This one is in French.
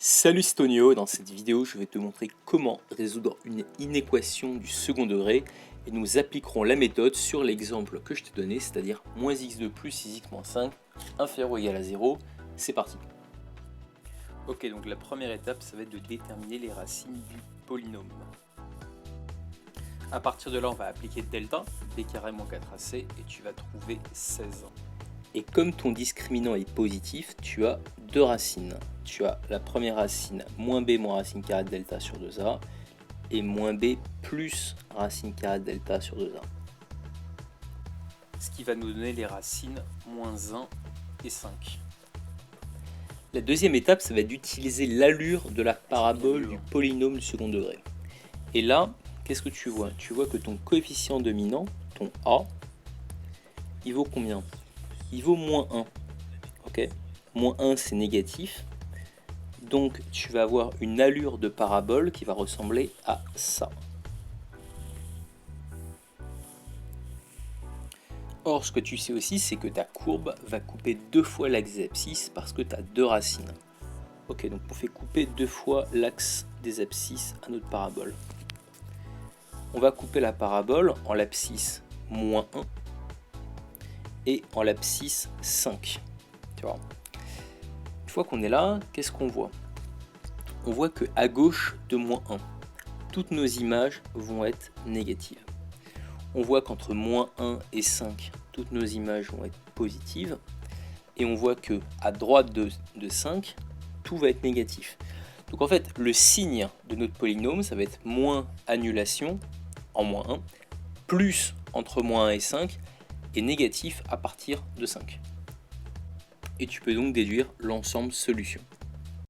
Salut, c'est Tonio. Dans cette vidéo je vais te montrer comment résoudre une inéquation du second degré et nous appliquerons la méthode sur l'exemple que je t'ai donné, c'est-à-dire moins x de plus 6x moins 5 inférieur ou égal à 0. C'est parti. Ok, donc la première étape ça va être de déterminer les racines du polynôme. À partir de là on va appliquer delta, b carré moins 4ac et tu vas trouver 16. Et comme ton discriminant est positif, tu as deux racines. Tu as la première racine moins b moins racine carrée de delta sur 2a et moins b plus racine carrée de delta sur 2a. Ce qui va nous donner les racines moins 1 et 5. La deuxième étape, ça va être d'utiliser l'allure de la parabole du polynôme du second degré. Et là, qu'est-ce que tu vois? Tu vois que ton coefficient dominant, ton a, il vaut combien? Il vaut moins 1. Ok, moins 1 c'est négatif. Donc tu vas avoir une allure de parabole qui va ressembler à ça. Or ce que tu sais aussi c'est que ta courbe va couper deux fois l'axe des abscisses parce que tu as deux racines. Ok, donc on fait couper deux fois l'axe des abscisses à notre parabole. On va couper la parabole en l'abscisse moins 1 et en l'abscisse 5. Tu vois. Une fois qu'on est là, qu'est-ce qu'on voit? On voit que à gauche de moins 1, toutes nos images vont être négatives. On voit qu'entre moins 1 et 5, toutes nos images vont être positives. Et on voit que à droite de 5, tout va être négatif. Donc en fait, le signe de notre polynôme, ça va être moins annulation en moins 1, plus entre moins 1 et 5, et négatif à partir de 5. Et tu peux donc déduire l'ensemble solution.